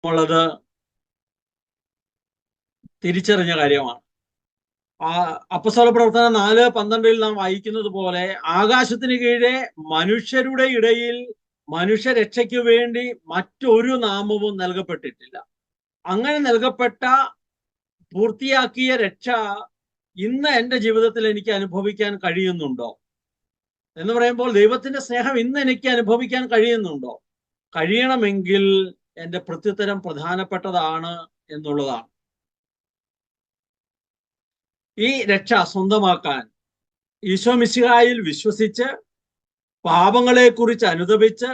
ഉള്ളത് തിരിച്ചറിഞ്ഞ കാര്യമാണ്. അപ്പസ്തല പ്രവർത്തനം 4:12 നാം വായിക്കുന്നത് പോലെ ആകാശത്തിന് കീഴെ മനുഷ്യരുടെ ഇടയിൽ മനുഷ്യരക്ഷയ്ക്ക് വേണ്ടി മറ്റൊരു നാമവും നൽകപ്പെട്ടിട്ടില്ല. അങ്ങനെ നൽകപ്പെട്ട പൂർത്തിയാക്കിയ രക്ഷ ഇന്ന് എൻ്റെ ജീവിതത്തിൽ എനിക്ക് അനുഭവിക്കാൻ കഴിയുന്നുണ്ടോ എന്ന് പറയുമ്പോൾ ദൈവത്തിന്റെ സ്നേഹം ഇന്ന് എനിക്ക് അനുഭവിക്കാൻ കഴിയുന്നുണ്ടോ? കഴിയണമെങ്കിൽ എൻ്റെ പ്രത്യുത്തരം പ്രധാനപ്പെട്ടതാണ് എന്നുള്ളതാണ്. ഈ രക്ഷ സ്വന്തമാക്കാൻ ഈശോ മിശിഹായിൽ വിശ്വസിച്ച് പാപങ്ങളെക്കുറിച്ച് അനുതപിച്ച്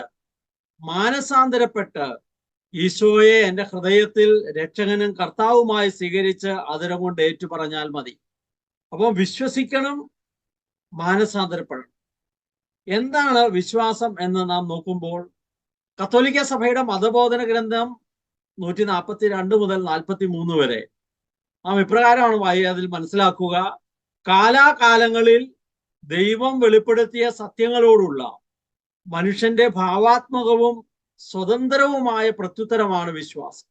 മാനസാന്തരപ്പെട്ട് ഈശോയെ എൻ്റെ ഹൃദയത്തിൽ രക്ഷകനും കർത്താവുമായി സ്വീകരിച്ച് അതിരം കൊണ്ട് ഏറ്റുപറഞ്ഞാൽ മതി. അപ്പോൾ വിശ്വസിക്കണം, മാനസാന്തരപ്പെടണം. എന്താണ് വിശ്വാസം എന്ന് നാം നോക്കുമ്പോൾ കത്തോലിക്ക സഭയുടെ മതബോധന ഗ്രന്ഥം 142 മുതൽ 43 വരെ നാം ഇപ്രകാരമാണ് അതിൽ മനസ്സിലാക്കുക: കാലാകാലങ്ങളിൽ ദൈവം വെളിപ്പെടുത്തിയ സത്യങ്ങളോടുള്ള മനുഷ്യന്റെ ഭാവാത്മകവും സ്വതന്ത്രവുമായ പ്രത്യുത്തരമാണ് വിശ്വാസം.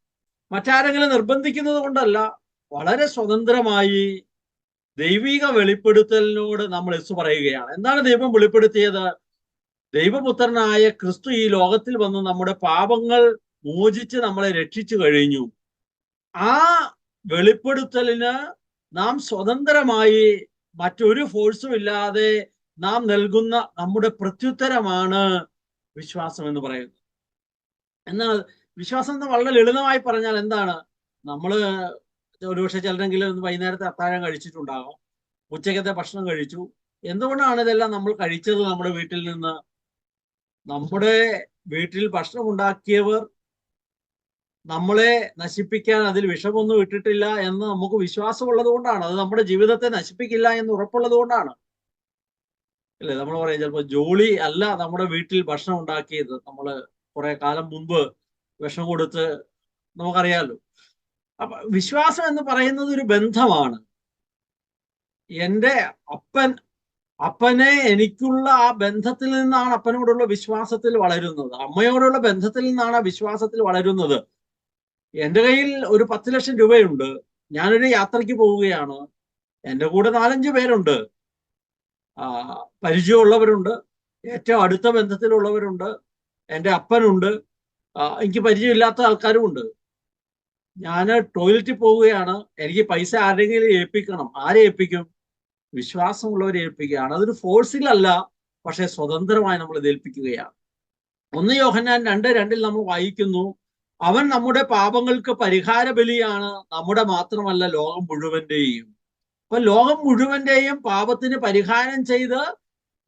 മറ്റാരെങ്കിലും നിർബന്ധിക്കുന്നത് കൊണ്ടല്ല, വളരെ സ്വതന്ത്രമായി ദൈവിക വെളിപ്പെടുത്തലിനോട് നമ്മൾ യേശു പറയുകയാണ്. എന്താണ് ദൈവം വെളിപ്പെടുത്തിയത്? ദൈവപുത്രനായ ക്രിസ്തു ഈ ലോകത്തിൽ വന്ന് നമ്മുടെ പാപങ്ങൾ മോചിച്ച് നമ്മളെ രക്ഷിച്ചു കഴിഞ്ഞു. ആ വെളിപ്പെടുത്തലിന് നാം സ്വതന്ത്രമായി മറ്റൊരു ഫോഴ്സും ഇല്ലാതെ നാം നൽകുന്ന നമ്മുടെ പ്രത്യുത്തരമാണ് വിശ്വാസം എന്ന് പറയുന്നത്. എന്നാൽ വിശ്വാസം എന്ന് വളരെ ലളിതമായി പറഞ്ഞാൽ എന്താണ്? നമ്മൾ ഒരുപക്ഷെ ചിലരെങ്കിലും വൈകുന്നേരത്തെ അത്താഴം കഴിച്ചിട്ടുണ്ടാകും, ഉച്ചക്കത്തെ ഭക്ഷണം കഴിച്ചു. എന്തുകൊണ്ടാണ് ഇതെല്ലാം നമ്മൾ കഴിച്ചത്? നമ്മുടെ വീട്ടിൽ നിന്ന് നമ്മുടെ വീട്ടിൽ ഭക്ഷണം ഉണ്ടാക്കിയവർ നമ്മളെ നശിപ്പിക്കാൻ അതിൽ വിഷമൊന്നും ഇട്ടിട്ടില്ല എന്ന് നമുക്ക് വിശ്വാസമുള്ളത് കൊണ്ടാണ്. അത് നമ്മുടെ ജീവിതത്തെ നശിപ്പിക്കില്ല എന്ന് ഉറപ്പുള്ളത് കൊണ്ടാണ്. അല്ലേ? നമ്മൾ പറയാം ചിലപ്പോൾ ജോലി അല്ല നമ്മുടെ വീട്ടിൽ ഭക്ഷണം ഉണ്ടാക്കിയത്, നമ്മൾ കുറെ കാലം മുമ്പ് വിഷം കൊടുത്ത്, നമുക്കറിയാലോ. അപ്പൊ വിശ്വാസം എന്ന് പറയുന്നത് ഒരു ബന്ധമാണ്. എൻ്റെ അപ്പനെ എനിക്കുള്ള ആ ബന്ധത്തിൽ നിന്നാണ്, അപ്പനോടുള്ള വിശ്വാസത്തിൽ വളരുന്നത്. അമ്മയോടുള്ള ബന്ധത്തിൽ നിന്നാണ് ആ വിശ്വാസത്തിൽ വളരുന്നത്. എൻ്റെ കയ്യിൽ ഒരു 10 ലക്ഷം രൂപയുണ്ട്, ഞാനൊരു യാത്രയ്ക്ക് പോവുകയാണ്, എൻ്റെ കൂടെ 4-5 പേരുണ്ട്, പരിചയമുള്ളവരുണ്ട്, ഏറ്റവും അടുത്ത ബന്ധത്തിലുള്ളവരുണ്ട്, എൻ്റെ അപ്പനുണ്ട്, എനിക്ക് പരിചയമില്ലാത്ത ആൾക്കാരും ഉണ്ട്. ഞാൻ ടോയ്ലറ്റിൽ പോവുകയാണ്, എനിക്ക് പൈസ ആരെങ്കിലും ഏൽപ്പിക്കണം. ആരെ ഏൽപ്പിക്കും? വിശ്വാസമുള്ളവരെ ഏൽപ്പിക്കുകയാണ്. അതൊരു ഫോഴ്സിലല്ല, പക്ഷെ സ്വതന്ത്രമായി നമ്മൾ ഇത് ഏൽപ്പിക്കുകയാണ്. 1 യോഹന്നാൻ 2:2 നമ്മൾ വായിക്കുന്നു, അവൻ നമ്മുടെ പാപങ്ങൾക്ക് പരിഹാര ബലിയാണ്, നമ്മുടെ മാത്രമല്ല ലോകം മുഴുവന്റെയും. അപ്പൊ ലോകം മുഴുവന്റെയും പാപത്തിന് പരിഹാരം ചെയ്ത്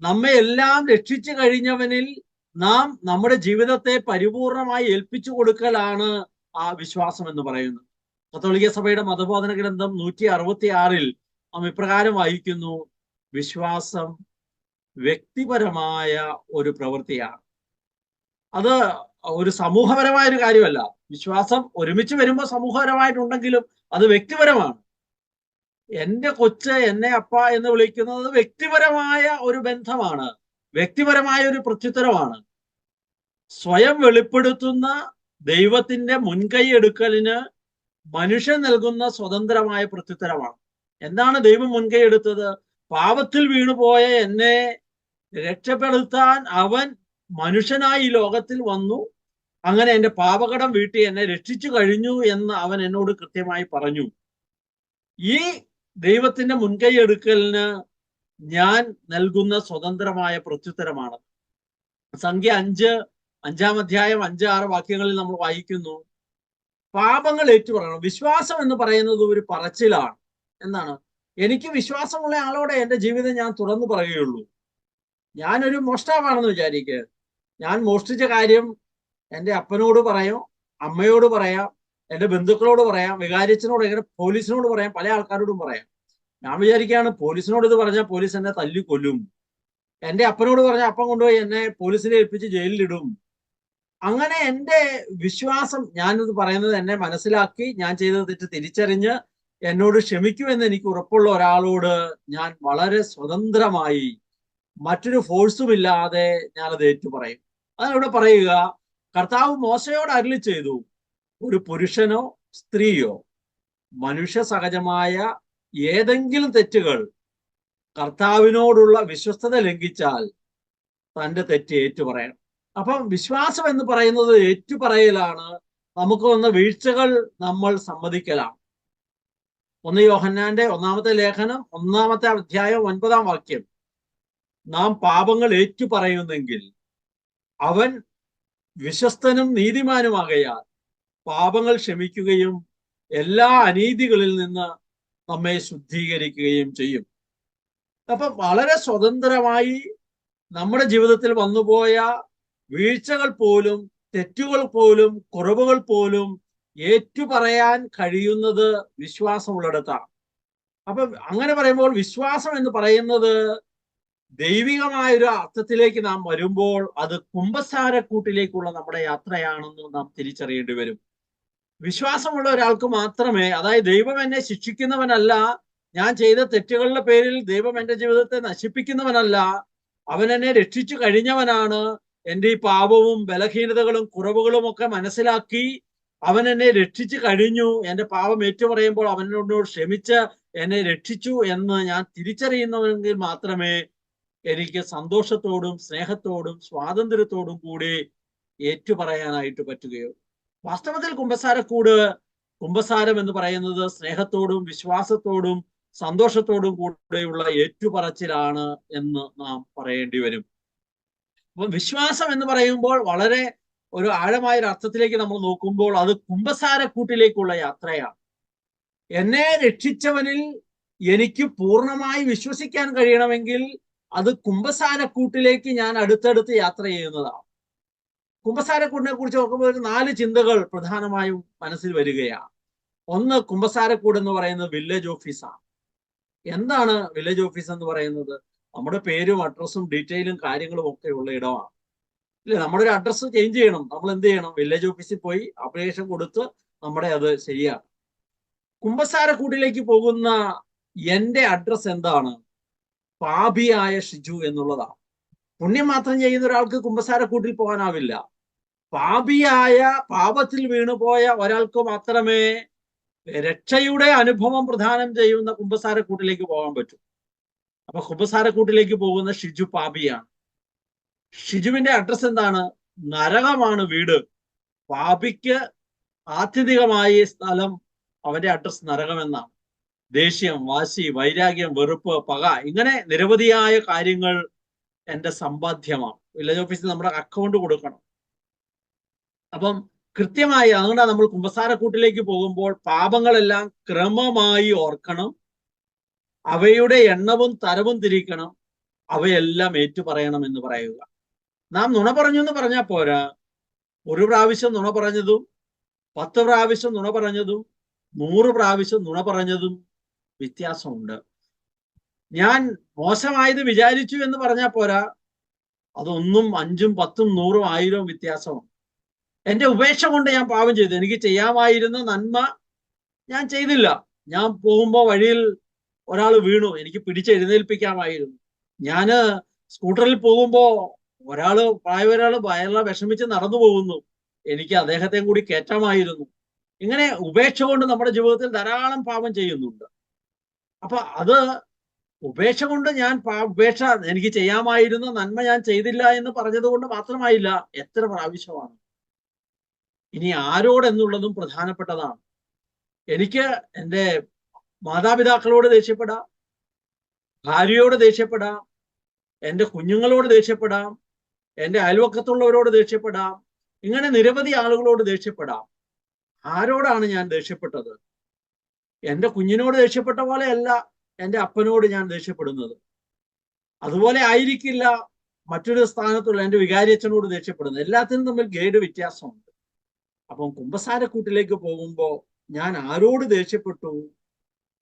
നമ്മെ എല്ലാം രക്ഷിച്ചു കഴിഞ്ഞവനിൽ നാം നമ്മുടെ ജീവിതത്തെ പരിപൂർണമായി ഏൽപ്പിച്ചു കൊടുക്കലാണ് ആ വിശ്വാസം എന്ന് പറയുന്നത്. കത്തോലിക്ക സഭയുടെ മതബോധന ഗ്രന്ഥം 166 നാം ഇപ്രകാരം വായിക്കുന്നു, വിശ്വാസം വ്യക്തിപരമായ ഒരു പ്രവൃത്തിയാണ്. അത് ഒരു സമൂഹപരമായ ഒരു കാര്യമല്ല. വിശ്വാസം ഒരുമിച്ച് വരുമ്പോൾ സമൂഹപരമായിട്ടുണ്ടെങ്കിലും അത് വ്യക്തിപരമാണ്. എൻ്റെ കൊച്ച് എന്നെ അപ്പ എന്ന് വിളിക്കുന്നത് വ്യക്തിപരമായ ഒരു ബന്ധമാണ്, വ്യക്തിപരമായ ഒരു പ്രത്യുത്തരമാണ്. സ്വയം വെളിപ്പെടുത്തുന്ന ദൈവത്തിന്റെ മുൻകൈ എടുക്കലിന് മനുഷ്യൻ നൽകുന്ന സ്വതന്ത്രമായ പ്രത്യുത്തരമാണ്. എന്താണ് ദൈവം മുൻകൈ എടുത്തത്? പാപത്തിൽ വീണുപോയ എന്നെ രക്ഷപ്പെടുത്താൻ അവൻ മനുഷ്യനായി ഈ ലോകത്തിൽ വന്നു. അങ്ങനെ എൻ്റെ പാപകടം വീട്ടി എന്നെ രക്ഷിച്ചു കഴിഞ്ഞു എന്ന് അവൻ എന്നോട് കൃത്യമായി പറഞ്ഞു. ഈ ദൈവത്തിന്റെ മുൻകൈ എടുക്കലിന് ഞാൻ നൽകുന്ന സ്വതന്ത്രമായ പ്രത്യുത്തരമാണ്. സംഖ്യ 5-5 അധ്യായം 5-6 വാക്യങ്ങളിൽ നമ്മൾ വായിക്കുന്നു, പാപങ്ങൾ ഏറ്റുപറയണം. വിശ്വാസം എന്ന് പറയുന്നത് ഒരു പറച്ചിലാണ്. എന്താണ്? എനിക്ക് വിശ്വാസമുള്ള ആളോടെ എൻ്റെ ജീവിതം ഞാൻ തുറന്നു പറയുകയുള്ളൂ. ഞാനൊരു മോഷ്ടാവാണെന്ന് വിചാരിക്കുക, ഞാൻ മോഷ്ടിച്ച കാര്യം എൻ്റെ അപ്പനോട് പറയാം, അമ്മയോട് പറയാം, എൻ്റെ ബന്ധുക്കളോട് പറയാം, വികാരിച്ചനോട്, എങ്ങനെ പോലീസിനോട് പറയാം, പല ആൾക്കാരോടും പറയാം. ഞാൻ വിചാരിക്കുകയാണ് പോലീസിനോട് ഇത് പറഞ്ഞാൽ പോലീസ് എന്നെ തല്ലിക്കൊല്ലും, എൻ്റെ അപ്പനോട് പറഞ്ഞാൽ അപ്പൻ കൊണ്ടുപോയി എന്നെ പോലീസിനെ ഏൽപ്പിച്ച് ജയിലിലിടും. അങ്ങനെ എൻ്റെ വിശ്വാസം, ഞാനിത് പറയുന്നത് എന്നെ മനസ്സിലാക്കി ഞാൻ ചെയ്തത് തെറ്റ് തിരിച്ചറിഞ്ഞ് എന്നോട് ക്ഷമിക്കുമെന്ന് എനിക്ക് ഉറപ്പുള്ള ഒരാളോട് ഞാൻ വളരെ സ്വതന്ത്രമായി മറ്റൊരു ഫോഴ്സും ഇല്ലാതെ ഞാനത് ഏറ്റുപറയും. അതിനവിടെ പറയുക, കർത്താവ് മോശയോട് അരുളി ചെയ്തു, ഒരു പുരുഷനോ സ്ത്രീയോ മനുഷ്യ സഹജമായ ഏതെങ്കിലും തെറ്റുകൾ കർത്താവിനോടുള്ള വിശ്വസ്തത ലംഘിച്ചാൽ തൻ്റെ തെറ്റ് ഏറ്റുപറയണം. അപ്പം വിശ്വാസം എന്ന് പറയുന്നത് ഏറ്റുപറയലാണ്. നമുക്ക് വന്ന വീഴ്ചകൾ നമ്മൾ സമ്മതിക്കലാണ്. 1 യോഹന്നാന്റെ 1-ാമത്തെ ലേഖനം 1-ാമത്തെ അധ്യായം 9-ാം വാക്യം, നാം പാപങ്ങൾ ഏറ്റുപറയുന്നെങ്കിൽ അവൻ വിശ്വസ്തനും നീതിമാനുമാകയാൽ പാപങ്ങൾ ക്ഷമിക്കുകയും എല്ലാ അനീതികളിൽ നിന്ന് നമ്മെ ശുദ്ധീകരിക്കുകയും ചെയ്യും. അപ്പൊ വളരെ സ്വതന്ത്രമായി നമ്മുടെ ജീവിതത്തിൽ വന്നുപോയ വീഴ്ചകൾ പോലും, തെറ്റുകൾ പോലും, കുറവുകൾ പോലും ഏറ്റുപറയാൻ കഴിയുന്നത് വിശ്വാസമുള്ളിടത്താണ്. അപ്പൊ അങ്ങനെ പറയുമ്പോൾ വിശ്വാസം എന്ന് പറയുന്നത് ദൈവികമായൊരു അർത്ഥത്തിലേക്ക് നാം വരുമ്പോൾ അത് കുമ്പസാരക്കൂട്ടിലേക്കുള്ള നമ്മുടെ യാത്രയാണെന്ന് നാം തിരിച്ചറിയേണ്ടി വരും. വിശ്വാസമുള്ള ഒരാൾക്ക് മാത്രമേ, അതായത് ദൈവം എന്നെ ശിക്ഷിക്കുന്നവനല്ല, ഞാൻ ചെയ്ത തെറ്റുകളുടെ പേരിൽ ദൈവം എൻ്റെ ജീവിതത്തെ നശിപ്പിക്കുന്നവനല്ല, അവൻ എന്നെ രക്ഷിച്ചു കഴിഞ്ഞവനാണ്. എൻ്റെ ഈ പാപവും ബലഹീനതകളും കുറവുകളും ഒക്കെ മനസ്സിലാക്കി അവൻ എന്നെ രക്ഷിച്ചു കഴിഞ്ഞു, എൻ്റെ പാപം ഏറ്റുപറയുമ്പോൾ അവനോട് ക്ഷമിച്ച് എന്നെ രക്ഷിച്ചു എന്ന് ഞാൻ തിരിച്ചറിയുന്നവെങ്കിൽ മാത്രമേ എനിക്ക് സന്തോഷത്തോടും സ്നേഹത്തോടും സ്വാതന്ത്ര്യത്തോടും കൂടി ഏറ്റുപറയാനായിട്ട് പറ്റുകയുള്ളൂ. വാസ്തവത്തിൽ കുമ്പസാരം എന്ന് പറയുന്നത് സ്നേഹത്തോടും വിശ്വാസത്തോടും സന്തോഷത്തോടും കൂടെയുള്ള ഏറ്റുപറച്ചിലാണ് എന്ന് നാം പറയേണ്ടി വരും. അപ്പം വിശ്വാസം എന്ന് പറയുമ്പോൾ വളരെ ഒരു ആഴമായ ഒരു അർത്ഥത്തിലേക്ക് നമ്മൾ നോക്കുമ്പോൾ അത് കുമ്പസാരക്കൂട്ടിലേക്കുള്ള യാത്രയാണ്. എന്നെ രക്ഷിച്ചവനിൽ എനിക്ക് പൂർണ്ണമായി വിശ്വസിക്കാൻ കഴിയണമെങ്കിൽ അത് കുമ്പസാരക്കൂട്ടിലേക്ക് ഞാൻ അടുത്തടുത്ത് യാത്ര ചെയ്യുന്നതാണ്. കുമ്പസാരക്കൂടിനെ കുറിച്ച് നോക്കുമ്പോൾ ഒരു 4 ചിന്തകൾ പ്രധാനമായും മനസ്സിൽ വരികയാണ്. ഒന്ന്, കുമ്പസാരക്കൂട് എന്ന് പറയുന്നത് വില്ലേജ് ഓഫീസാണ്. എന്താണ് വില്ലേജ് ഓഫീസ് എന്ന് പറയുന്നത്? നമ്മുടെ പേരും അഡ്രസ്സും ഡീറ്റെയിലും കാര്യങ്ങളും ഒക്കെ ഉള്ള ഇടമാണ്. ഇല്ലേ, നമ്മുടെ ഒരു അഡ്രസ്സ് ചേഞ്ച് ചെയ്യണം, നമ്മൾ എന്ത് ചെയ്യണം? വില്ലേജ് ഓഫീസിൽ പോയി അപ്ലിക്കേഷൻ കൊടുത്ത് നമ്മുടെ അത് ശരിയാണ്. കുമ്പസാരക്കൂട്ടിലേക്ക് പോകുന്ന എൻ്റെ അഡ്രസ്സ് എന്താണ്? പാപിയായ ഷിജു എന്നുള്ളതാണ്. പുണ്യം മാത്രം ചെയ്യുന്ന ഒരാൾക്ക് കുമ്പസാരക്കൂട്ടിൽ പോകാനാവില്ല. പാപത്തിൽ വീണുപോയ ഒരാൾക്ക് മാത്രമേ രക്ഷയുടെ അനുഭവം പ്രദാനം ചെയ്യുന്ന കുമ്പസാരക്കൂട്ടിലേക്ക് പോകാൻ പറ്റും. അപ്പൊ കുമ്പസാരക്കൂട്ടിലേക്ക് പോകുന്ന ഷിജു പാപിയാണ്. ഷിജുവിന്റെ അഡ്രസ് എന്താണ്? നരകമാണ് വീട്. പാപിക്ക് ആത്യന്തികമായി സ്ഥലം, അവന്റെ അഡ്രസ് നരകം എന്നാണ്. ദേഷ്യം, വാശി, വൈരാഗ്യം, വെറുപ്പ്, പക, ഇങ്ങനെ നിരവധിയായ കാര്യങ്ങൾ എൻ്റെ സമ്പാദ്യമാണ്. വില്ലേജ് ഓഫീസിൽ നമ്മുടെ അക്കൗണ്ട് കൊടുക്കണം. അപ്പം കൃത്യമായി അതുകൊണ്ടാണ് നമ്മൾ കുമ്പസാരക്കൂട്ടിലേക്ക് പോകുമ്പോൾ പാപങ്ങളെല്ലാം ക്രമമായി ഓർക്കണം, അവയുടെ എണ്ണവും തരവും തിരിക്കണം, അവയെല്ലാം ഏറ്റുപറയണം എന്ന് പറയുക. നാം നുണ പറഞ്ഞു എന്ന് പറഞ്ഞാൽ പോരാ. 1 പ്രാവശ്യം നുണ പറഞ്ഞതും 10 പ്രാവശ്യം നുണ പറഞ്ഞതും 100 പ്രാവശ്യം നുണ പറഞ്ഞതും വ്യത്യാസമുണ്ട്. ഞാൻ മോശമായത് വിചാരിച്ചു എന്ന് പറഞ്ഞാൽ പോരാ, അതൊന്നും 5ഉം 10ഉം 100ഉം 1000ഉം വ്യത്യാസമാണ്. എൻ്റെ ഉപേക്ഷ കൊണ്ട് ഞാൻ പാപം ചെയ്തു. എനിക്ക് ചെയ്യാമായിരുന്ന നന്മ ഞാൻ ചെയ്തില്ല. ഞാൻ പോകുമ്പോൾ വഴിയിൽ ഒരാൾ വീണു, എനിക്ക് പിടിച്ചെഴുന്നേൽപ്പിക്കാമായിരുന്നു. ഞാന് സ്കൂട്ടറിൽ പോകുമ്പോൾ പ്രായമായ ഒരാൾ വിഷമിച്ച് നടന്നു പോകുന്നു, എനിക്ക് അദ്ദേഹത്തെയും കൂടി കയറ്റാമായിരുന്നു. ഇങ്ങനെ ഉപേക്ഷ കൊണ്ട് നമ്മുടെ ജീവിതത്തിൽ ധാരാളം പാപം ചെയ്യുന്നുണ്ട്. അപ്പൊ അത് ഉപേക്ഷ കൊണ്ട് എനിക്ക് ചെയ്യാമായിരുന്ന നന്മ ഞാൻ ചെയ്തില്ല എന്ന് പറഞ്ഞത് കൊണ്ട് മാത്രമായില്ല. എത്ര പ്രാവശ്യമാണ്? ഇനി ആരോടെന്നുള്ളതും പ്രധാനപ്പെട്ടതാണ്. എനിക്ക് എൻ്റെ മാതാപിതാക്കളോട് ദേഷ്യപ്പെടാം, ഭാര്യയോട് ദേഷ്യപ്പെടാം, എൻ്റെ കുഞ്ഞുങ്ങളോട് ദേഷ്യപ്പെടാം, എൻ്റെ അയൽവക്കത്തുള്ളവരോട് ദേഷ്യപ്പെടാം, ഇങ്ങനെ നിരവധി ആളുകളോട് ദേഷ്യപ്പെടാം. ആരോടാണ് ഞാൻ ദേഷ്യപ്പെട്ടത്? എൻ്റെ കുഞ്ഞിനോട് ദേഷ്യപ്പെട്ട പോലെയല്ല എൻ്റെ അപ്പനോട് ഞാൻ ദേഷ്യപ്പെടുന്നത്. അതുപോലെ ആയിരിക്കില്ല മറ്റൊരു സ്ഥാനത്തുള്ള എൻ്റെ വികാരിയച്ഛനോട് ദേഷ്യപ്പെടുന്നത്. എല്ലാത്തിനും തമ്മിൽ ഗ്രേഡ് വ്യത്യാസമുണ്ട്. അപ്പം കുമ്പസാരക്കൂട്ടിലേക്ക് പോകുമ്പോൾ ഞാൻ ആരോട് ദേഷ്യപ്പെട്ടു,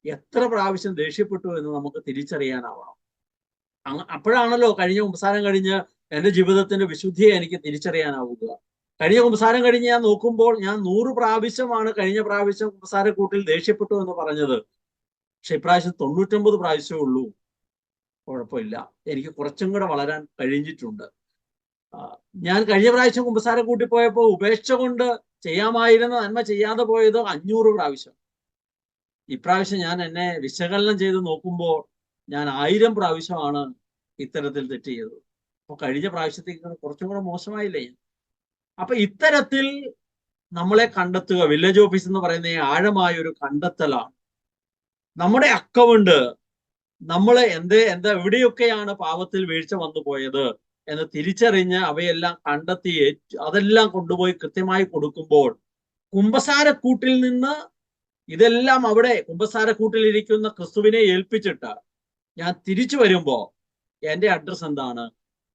എത്ര പ്രാവശ്യം ദേഷ്യപ്പെട്ടു എന്ന് നമുക്ക് തിരിച്ചറിയാനാവണം. അപ്പോഴാണല്ലോ കഴിഞ്ഞ കുമ്പസാരം കഴിഞ്ഞ് എൻ്റെ ജീവിതത്തിന്റെ വിശുദ്ധിയെ എനിക്ക് തിരിച്ചറിയാനാവുക. കഴിഞ്ഞ കുമ്പസാരം കഴിഞ്ഞ് ഞാൻ നോക്കുമ്പോൾ ഞാൻ 100 പ്രാവശ്യമാണ് കഴിഞ്ഞ പ്രാവശ്യം കുമ്പസാരക്കൂട്ടിൽ ദേഷ്യപ്പെട്ടു എന്ന് പറഞ്ഞത്. പക്ഷെ ഇപ്രാവശ്യം 99 പ്രാവശ്യമേ ഉള്ളൂ. കുഴപ്പമില്ല, എനിക്ക് കുറച്ചും കൂടെ വളരാൻ കഴിഞ്ഞിട്ടുണ്ട്. ഞാൻ കഴിഞ്ഞ പ്രാവശ്യം കുമ്പസാരക്കൂട്ടി പോയപ്പോൾ ഉപേക്ഷ കൊണ്ട് ചെയ്യാമായിരുന്ന നന്മ ചെയ്യാതെ പോയത് 500 പ്രാവശ്യം. ഇപ്രാവശ്യം ഞാൻ എന്നെ വിശകലനം ചെയ്ത് നോക്കുമ്പോൾ ഞാൻ 1000 പ്രാവശ്യമാണ് ഇത്തരത്തിൽ തെറ്റ് ചെയ്തത്. അപ്പൊ കഴിഞ്ഞ പ്രാവശ്യത്തേക്ക് കുറച്ചും കൂടെ മോശമായില്ലേ? അപ്പൊ ഇത്തരത്തിൽ നമ്മളെ കണ്ടെത്തുക, വില്ലേജ് ഓഫീസ് എന്ന് പറയുന്ന ആഴമായ ഒരു കണ്ടെത്തലാണ്. നമ്മുടെ അക്കൗണ്ട് നമ്മൾ എവിടെയൊക്കെയാണ് പാപത്തിൽ വീഴ്ച വന്നു പോയത് എന്ന് തിരിച്ചറിഞ്ഞ് അവയെല്ലാം കണ്ടെത്തി അതെല്ലാം കൊണ്ടുപോയി കൃത്യമായി കൊടുക്കുമ്പോൾ കുമ്പസാരക്കൂട്ടിൽ നിന്ന് ഇതെല്ലാം അവിടെ കുമ്പസാരക്കൂട്ടിലിരിക്കുന്ന ക്രിസ്തുവിനെ ഏൽപ്പിച്ചിട്ട് ഞാൻ തിരിച്ചു വരുമ്പോ എന്റെ അഡ്രസ് എന്താണ്?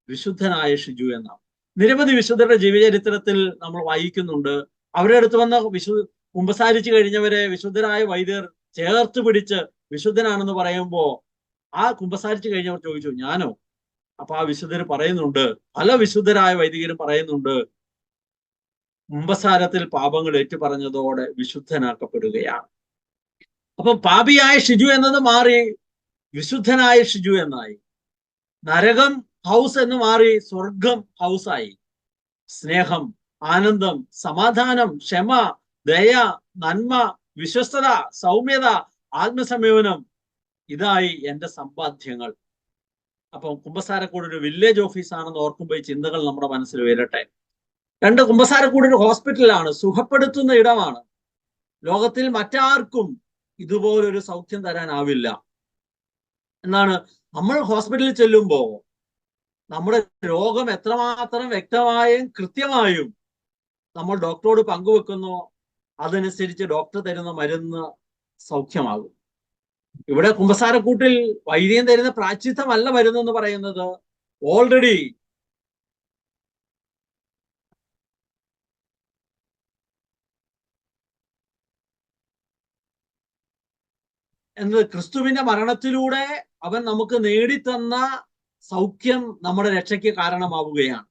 വിശുദ്ധനായ ഷിജു എന്നാണ്. നിരവധി വിശുദ്ധരുടെ ജീവചരിത്രത്തിൽ നമ്മൾ വായിക്കുന്നുണ്ട്. അവരുടെ അടുത്ത് വന്ന കുമ്പസാരിച്ചു കഴിഞ്ഞവരെ വിശുദ്ധരായ വൈദ്യർ ചേർത്ത് പിടിച്ച് വിശുദ്ധനാണെന്ന് പറയുമ്പോ ആ കുമ്പസാരിച്ചു കഴിഞ്ഞവർ ചോദിച്ചു, ഞാനോ? അപ്പൊ ആ വിശുദ്ധർ പറയുന്നുണ്ട്, പല വിശുദ്ധരായ വൈദികരും പറയുന്നുണ്ട്, കുമ്പസാരത്തിൽ പാപങ്ങൾ ഏറ്റുപറഞ്ഞതോടെ വിശുദ്ധനാക്കപ്പെടുകയാണ്. അപ്പൊ പാപിയായ ഷിജു എന്നത് മാറി വിശുദ്ധനായ ഷിജു എന്നായി. നരകം ഹൗസ് എന്ന് മാറി സ്വർഗം ഹൗസായി. സ്നേഹം, ആനന്ദം, സമാധാനം, ക്ഷമ, ദയ, നന്മ, വിശ്വസ്തത, സൗമ്യത, ആത്മസംയമനം, ഇതായി എന്റെ സമ്പാദ്യങ്ങൾ. അപ്പം കുമ്പസാരക്കൂട് ഒരു വില്ലേജ് ഓഫീസാണെന്ന് ഓർക്കുമ്പോൾ ഈ ചിന്തകൾ നമ്മുടെ മനസ്സിൽ വരട്ടെ. 2, കുമ്പസാരക്കൂട് ഒരു ഹോസ്പിറ്റലാണ്, സുഖപ്പെടുത്തുന്ന ഇടമാണ്. ലോകത്തിൽ മറ്റാർക്കും ഇതുപോലൊരു സൗഖ്യം തരാനാവില്ല. എന്നാണ് നമ്മൾ ഹോസ്പിറ്റലിൽ ചെല്ലുമ്പോ നമ്മുടെ രോഗം എത്രമാത്രം വ്യക്തമായും കൃത്യമായും നമ്മൾ ഡോക്ടറോട് പങ്കുവെക്കുന്നോ അതനുസരിച്ച് ഡോക്ടർ തരുന്ന മരുന്ന് സൗഖ്യമാകും. ഇവിടെ കുമ്പസാരക്കൂട്ടിൽ വൈദ്യൻ തരുന്ന പ്രായശ്ചിത്തമല്ല മരുന്നെന്ന് പറയുന്നത്. ഓൾറെഡി എന്നത് ക്രിസ്തുവിന്റെ മരണത്തിലൂടെ അവൻ നമുക്ക് നേടിത്തന്ന സൗഖ്യം നമ്മുടെ രക്ഷയ്ക്ക് കാരണമാവുകയാണ്.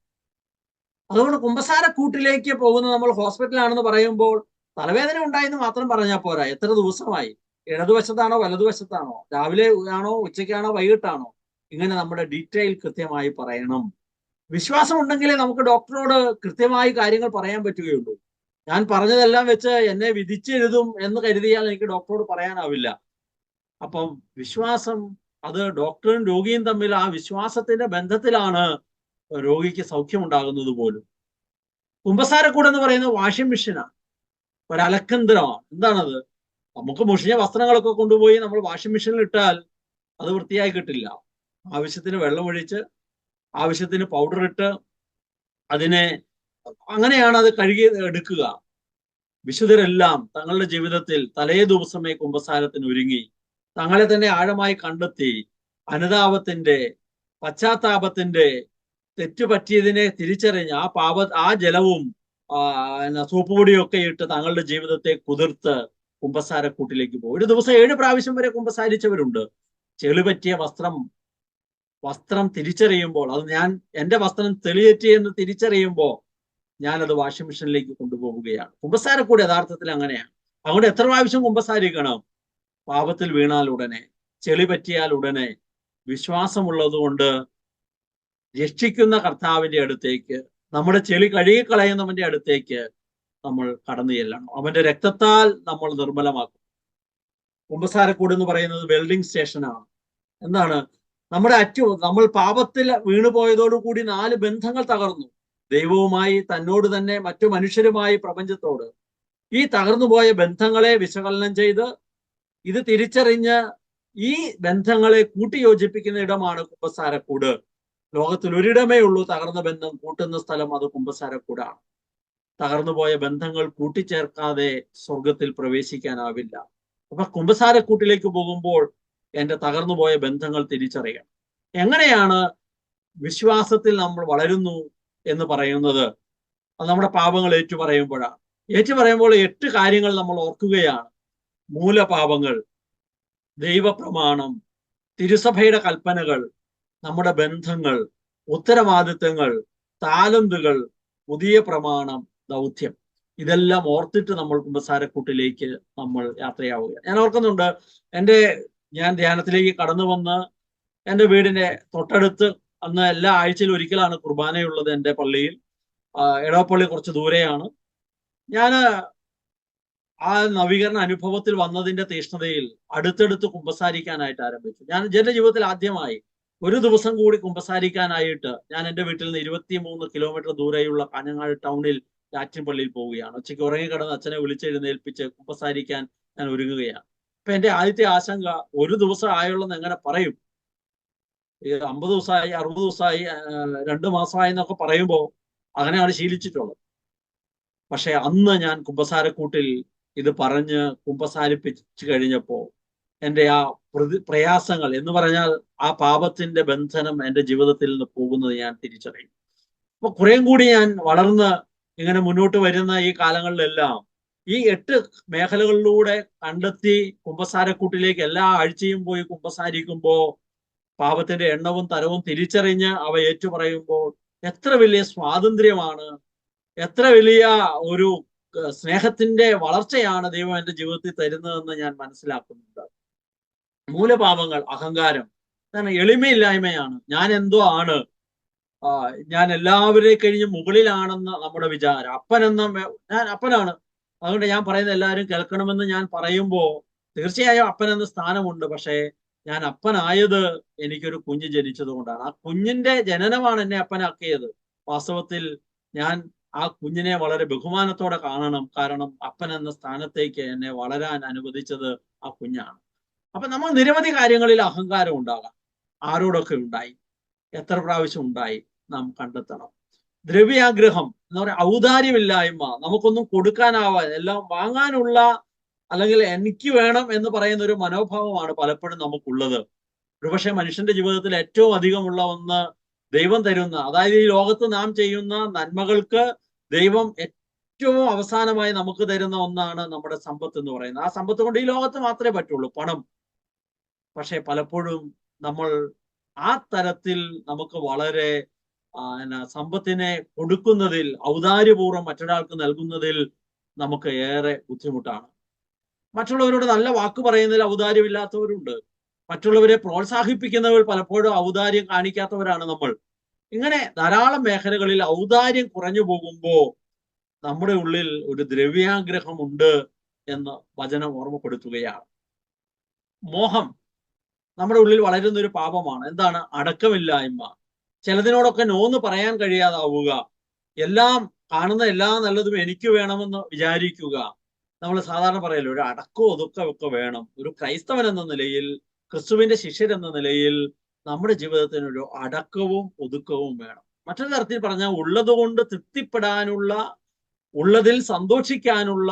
അതുകൊണ്ട് കുമ്പസാരക്കൂട്ടിലേക്ക് പോകുന്ന നമ്മൾ ഹോസ്പിറ്റലാണെന്ന് പറയുമ്പോൾ തലവേദന ഉണ്ടായെന്ന് മാത്രം പറഞ്ഞാൽ പോരാ. എത്ര ദിവസമായി? ഇടതുവശത്താണോ വലതുവശത്താണോ? രാവിലെ ആണോ ഉച്ചയ്ക്കാണോ വൈകിട്ടാണോ? ഇങ്ങനെ നമ്മുടെ ഡീറ്റെയിൽ കൃത്യമായി പറയണം. വിശ്വാസം ഉണ്ടെങ്കിലേ നമുക്ക് ഡോക്ടറോട് കൃത്യമായി കാര്യങ്ങൾ പറയാൻ പറ്റുകയുള്ളൂ. ഞാൻ പറഞ്ഞതെല്ലാം വെച്ച് എന്നെ വിധിച്ചെഴുതും എന്ന് കരുതിയാൽ എനിക്ക് ഡോക്ടറോട് പറയാനാവില്ല. അപ്പം വിശ്വാസം, അത് ഡോക്ടറും രോഗിയും തമ്മിൽ ആ വിശ്വാസത്തിന്റെ ബന്ധത്തിലാണ് രോഗിക്ക് സൗഖ്യം ഉണ്ടാകുന്നത് പോലും. കുമ്പസാരക്കൂട് എന്ന് പറയുന്നത് വാഷിംഗ് മെഷീനാണ്, ഒരലക്കന്ത്രമാണ്. എന്താണത്? നമുക്ക് മുഷിഞ്ഞ വസ്ത്രങ്ങളൊക്കെ കൊണ്ടുപോയി നമ്മൾ വാഷിംഗ് മെഷീനിൽ ഇട്ടാൽ അത് വൃത്തിയായി കിട്ടില്ല. ആവശ്യത്തിന് വെള്ളമൊഴിച്ച് ആവശ്യത്തിന് പൗഡർ ഇട്ട് അങ്ങനെയാണ് അത് കഴുകി എടുക്കുക. വിശുദ്ധരെല്ലാം തങ്ങളുടെ ജീവിതത്തിൽ തലേ ദിവസമേ കുമ്പസാരത്തിന് ഒരുങ്ങി തങ്ങളെ തന്നെ ആഴമായി കണ്ടെത്തി അനുതാപത്തിന്റെ, പശ്ചാത്താപത്തിന്റെ, തെറ്റുപറ്റിയതിനെ തിരിച്ചറിഞ്ഞ് ആ ജലവും സോപ്പുപൊടിയൊക്കെ ഇട്ട് തങ്ങളുടെ ജീവിതത്തെ കുതിർത്ത് കുമ്പസാരക്കൂട്ടിലേക്ക് പോകും. ഒരു ദിവസം 7 പ്രാവശ്യം വരെ കുമ്പസാരിച്ചവരുണ്ട്. ചെളി പറ്റിയ വസ്ത്രം തിരിച്ചറിയുമ്പോൾ, അത് എന്റെ വസ്ത്രം തെളിയേറ്റിയെന്ന് തിരിച്ചറിയുമ്പോൾ ഞാനത് വാഷിംഗ് മെഷീനിലേക്ക് കൊണ്ടുപോവുകയാണ്. കുമ്പസാരക്കൂട് യഥാർത്ഥത്തിൽ അങ്ങനെയാണ്. അതുകൊണ്ട് എത്ര പ്രാവശ്യം കുമ്പസാരിക്കണം? പാപത്തിൽ വീണാൽ ഉടനെ, ചെളി പറ്റിയാൽ ഉടനെ, വിശ്വാസമുള്ളത് കൊണ്ട് രക്ഷിക്കുന്ന കർത്താവിന്റെ അടുത്തേക്ക്, നമ്മുടെ ചെളി കഴുകിക്കളയുന്നവന്റെ അടുത്തേക്ക് നമ്മൾ കടന്നു ചെല്ലണം. അവന്റെ രക്തത്താൽ നമ്മൾ നിർമ്മലമാക്കും. കുമ്പസാരക്കൂട് എന്ന് പറയുന്നത് വെൽഡിംഗ് സ്റ്റേഷനാണ്. എന്താണ്? നമ്മൾ പാപത്തിൽ വീണുപോയതോടുകൂടി 4 ബന്ധങ്ങൾ തകർന്നു. ദൈവവുമായി, തന്നോട് തന്നെ, മറ്റു മനുഷ്യരുമായി, പ്രപഞ്ചത്തോട്. ഈ തകർന്നുപോയ ബന്ധങ്ങളെ വിശകലനം ചെയ്ത് ഇത് തിരിച്ചറിഞ്ഞ് ഈ ബന്ധങ്ങളെ കൂട്ടിയോജിപ്പിക്കുന്ന ഇടമാണ് കുമ്പസാരക്കൂട്. ലോകത്തിൽ ഒരിടമേ ഉള്ളൂ തകർന്ന ബന്ധം കൂട്ടുന്ന സ്ഥലം, അത് കുമ്പസാരക്കൂടാണ്. തകർന്നുപോയ ബന്ധങ്ങൾ കൂട്ടിച്ചേർക്കാതെ സ്വർഗത്തിൽ പ്രവേശിക്കാനാവില്ല. അപ്പൊ കുമ്പസാരക്കൂട്ടിലേക്ക് പോകുമ്പോൾ എന്റെ തകർന്നുപോയ ബന്ധങ്ങൾ തിരിച്ചറിയണം. എങ്ങനെയാണ് വിശ്വാസത്തിൽ നമ്മൾ വളരുന്നു എന്ന് പറയുന്നത്? അത് നമ്മുടെ പാപങ്ങൾ ഏറ്റുപറയുമ്പോഴാണ്. ഏറ്റുപറയുമ്പോൾ 8 കാര്യങ്ങൾ നമ്മൾ ഓർക്കുകയാണ്. മൂലപാപങ്ങൾ, ദൈവപ്രമാണം, തിരുസഭയുടെ കൽപ്പനകൾ, നമ്മുടെ ബന്ധങ്ങൾ, ഉത്തരവാദിത്തങ്ങൾ, താലന്തുകൾ, പുതിയ പ്രമാണം, ദൗത്യം. ഇതെല്ലാം ഓർത്തിട്ട് നമ്മൾ കുമ്പസാരക്കൂട്ടിലേക്ക് നമ്മൾ യാത്രയാവുക. ഞാൻ ഓർക്കുന്നുണ്ട്, ഞാൻ ധ്യാനത്തിലേക്ക് കടന്നു വന്ന് എൻ്റെ വീടിന്റെ തൊട്ടടുത്ത്, അന്ന് എല്ലാ ആഴ്ചയിലും ഒരിക്കലാണ് കുർബാനയുള്ളത് എൻ്റെ പള്ളിയിൽ. ഇടവപ്പള്ളി കുറച്ച് ദൂരെയാണ്. ഞാന് ആ നവീകരണ അനുഭവത്തിൽ വന്നതിന്റെ തീഷ്ണതയിൽ അടുത്തടുത്ത് കുമ്പസാരിക്കാനായിട്ട് ആരംഭിച്ചു. ഞാൻ എന്റെ ജീവിതത്തിൽ ആദ്യമായി ഒരു ദിവസം കൂടി കുമ്പസാരിക്കാനായിട്ട് ഞാൻ എൻ്റെ വീട്ടിൽ നിന്ന് 23 കിലോമീറ്റർ ദൂരെയുള്ള കാഞ്ഞങ്ങാട് ടൗണിൽ പള്ളിയിൽ പോവുകയാണ്. ഉച്ചയ്ക്ക് ഉറങ്ങിക്കിടന്ന് അച്ഛനെ വിളിച്ചെഴുന്നേൽപ്പിച്ച് കുമ്പസാരിക്കാൻ ഞാൻ ഒരുങ്ങുകയാണ്. അപ്പൊ എന്റെ ആദ്യത്തെ ആശങ്ക, ഒരു ദിവസം ആയുള്ളൂ എന്ന് എങ്ങനെ പറയും? 50 ദിവസമായി, 60 ദിവസമായി, 2 മാസമായി എന്നൊക്കെ പറയുമ്പോൾ അങ്ങനെയാണ് ശീലിച്ചിട്ടുള്ളത്. പക്ഷെ അന്ന് ഞാൻ കുമ്പസാരക്കൂട്ടിൽ ഇത് പറഞ്ഞ് കുമ്പസാരിപ്പിച്ചു കഴിഞ്ഞപ്പോ എൻ്റെ ആ പ്രയാസങ്ങൾ എന്ന് പറഞ്ഞാൽ ആ പാപത്തിന്റെ ബന്ധനം എൻ്റെ ജീവിതത്തിൽ നിന്ന് പോകുന്നത് ഞാൻ തിരിച്ചറിയും. അപ്പൊ കുറേം കൂടി ഞാൻ വളർന്ന് ഇങ്ങനെ മുന്നോട്ട് വരുന്ന ഈ കാലങ്ങളിലെല്ലാം ഈ 8 മേഖലകളിലൂടെ കണ്ടെത്തി കുമ്പസാരക്കൂട്ടിലേക്ക് എല്ലാ ആഴ്ചയും പോയി കുമ്പസാരിക്കുമ്പോൾ പാപത്തിന്റെ എണ്ണവും തരവും തിരിച്ചറിഞ്ഞ് അവ ഏറ്റുപറയുമ്പോൾ എത്ര വലിയ സ്വാതന്ത്ര്യമാണ്, എത്ര വലിയ ഒരു സ്നേഹത്തിന്റെ വളർച്ചയാണ് ദൈവം എൻ്റെ ജീവിതത്തിൽ തരുന്നതെന്ന് ഞാൻ മനസ്സിലാക്കുന്നുണ്ട്. മൂലപാപങ്ങൾ, അഹങ്കാരം, എളിമയില്ലായ്മയാണ്, ഞാൻ എന്തോ ആണ്, ഞാൻ എല്ലാവരെയും കഴിഞ്ഞ് മുകളിലാണെന്ന് നമ്മുടെ വിചാരം. ഞാൻ അപ്പനാണ്, അതുകൊണ്ട് ഞാൻ പറയുന്നത് എല്ലാവരും കേൾക്കണമെന്ന് ഞാൻ പറയുമ്പോൾ തീർച്ചയായും അപ്പൻ എന്ന സ്ഥാനമുണ്ട്. പക്ഷേ ഞാൻ അപ്പനായത് എനിക്കൊരു കുഞ്ഞ് ജനിച്ചത് കൊണ്ടാണ്. ആ കുഞ്ഞിന്റെ ജനനമാണ് എന്നെ അപ്പനാക്കിയത്. വാസ്തവത്തിൽ ഞാൻ ആ കുഞ്ഞിനെ വളരെ ബഹുമാനത്തോടെ കാണണം. കാരണം അപ്പൻ എന്ന സ്ഥാനത്തേക്ക് എന്നെ വളരാൻ അനുവദിച്ചത് ആ കുഞ്ഞാണ്. അപ്പൊ നമ്മൾ നിരവധി കാര്യങ്ങളിൽ അഹങ്കാരം ഉണ്ടാകാം. ആരോടൊക്കെ ഉണ്ടായി, എത്ര പ്രാവശ്യം ഉണ്ടായി, നാം കണ്ടെത്തണം. ദ്രവ്യാഗ്രഹം എന്ന് പറയുക ഔദാര്യമില്ലായ്മ, നമുക്കൊന്നും കൊടുക്കാനാവാൻ എല്ലാം വാങ്ങാനുള്ള, അല്ലെങ്കിൽ എനിക്ക് വേണം എന്ന് പറയുന്ന ഒരു മനോഭാവമാണ് പലപ്പോഴും നമുക്കുള്ളത്. ഒരുപക്ഷെ മനുഷ്യന്റെ ജീവിതത്തിൽ ഏറ്റവും അധികമുള്ള ഒന്ന് ദൈവം തരുന്ന, അതായത് ഈ ലോകത്ത് നാം ചെയ്യുന്ന നന്മകൾക്ക് ദൈവം ഏറ്റവും അവസാനമായി നമുക്ക് തരുന്ന ഒന്നാണ് നമ്മുടെ സമ്പത്ത് എന്ന് പറയുന്നത്. ആ സമ്പത്ത് കൊണ്ട് ഈ ലോകത്ത് മാത്രമേ പറ്റുള്ളൂ, പണം. പക്ഷെ പലപ്പോഴും നമ്മൾ ആ തരത്തിൽ നമുക്ക് വളരെ സമ്പത്തിനെ കൊടുക്കുന്നതിൽ, ഔദാര്യപൂർവ്വം മറ്റൊരാൾക്ക് നൽകുന്നതിൽ നമുക്ക് ഏറെ ബുദ്ധിമുട്ടാണ്. മറ്റുള്ളവരോട് നല്ല വാക്ക് പറയുന്നതിൽ ഔദാര്യമില്ലാത്തവരുണ്ട്. മറ്റുള്ളവരെ പ്രോത്സാഹിപ്പിക്കുന്നവർ പലപ്പോഴും ഔദാര്യം കാണിക്കാത്തവരാണ് നമ്മൾ. ഇങ്ങനെ ധാരാളം മേഖലകളിൽ ഔദാര്യം കുറഞ്ഞു പോകുമ്പോൾ നമ്മുടെ ഉള്ളിൽ ഒരു ദ്രവ്യാഗ്രഹമുണ്ട് എന്ന് വചനം ഓർമ്മപ്പെടുത്തുകയാണ്. മോഹം നമ്മുടെ ഉള്ളിൽ വളരുന്ന ഒരു പാപമാണ്. എന്താണ്? അടക്കമില്ലായ്മ. ചിലതിനോടൊക്കെ നോന്ന് പറയാൻ കഴിയാതാവുക. എല്ലാം കാണുന്ന എല്ലാ നല്ലതും എനിക്ക് വേണമെന്ന് വിചാരിക്കുക. നമ്മൾ സാധാരണ പറയല്ലോ, ഒരു അടക്കവും ഒതുക്കമൊക്കെ വേണം. ഒരു ക്രൈസ്തവൻ എന്ന നിലയിൽ, ക്രിസ്തുവിന്റെ ശിഷ്യരെന്ന നിലയിൽ നമ്മുടെ ജീവിതത്തിന് ഒരു അടക്കവും ഒതുക്കവും വേണം. മറ്റൊരു തരത്തിൽ പറഞ്ഞാൽ, ഉള്ളത് കൊണ്ട് തൃപ്തിപ്പെടാനുള്ള, ഉള്ളതിൽ സന്തോഷിക്കാനുള്ള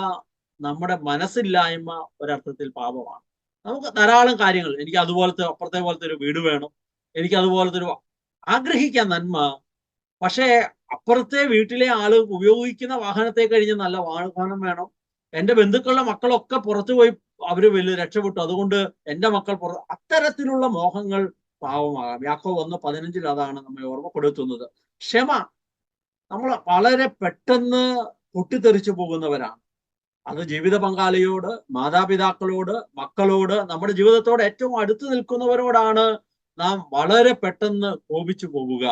നമ്മുടെ മനസ്സില്ലായ്മ ഒരർത്ഥത്തിൽ പാപമാണ്. നമുക്ക് ധാരാളം കാര്യങ്ങൾ, എനിക്ക് അതുപോലത്തെ അപ്പുറത്തെ പോലത്തെ ഒരു വീട് വേണം, എനിക്ക് അതുപോലത്തെ ഒരു ആഗ്രഹിക്കാൻ നന്മ. പക്ഷേ അപ്പുറത്തെ വീട്ടിലെ ആള് ഉപയോഗിക്കുന്ന വാഹനത്തെ കഴിഞ്ഞ് നല്ല വാഹനം വേണം. എൻ്റെ ബന്ധുക്കളുടെ മക്കളൊക്കെ പുറത്തു പോയി അവര് വലിയ രക്ഷപ്പെട്ടു, അതുകൊണ്ട് എൻ്റെ മക്കൾ അത്തരത്തിലുള്ള മോഹങ്ങൾ പാവമാകാം. യാക്കോബ് 1:15 അതാണ് നമ്മെ ഓർമ്മപ്പെടുത്തുന്നത്. ക്ഷമ. നമ്മൾ വളരെ പെട്ടെന്ന് പൊട്ടിത്തെറിച്ചു പോകുന്നവരാണ്. അത് ജീവിത പങ്കാളിയോട്, മാതാപിതാക്കളോട്, മക്കളോട്, നമ്മുടെ ജീവിതത്തോട് ഏറ്റവും അടുത്ത് നിൽക്കുന്നവരോടാണ് നാം വളരെ പെട്ടെന്ന് കോപിച്ചു പോവുക.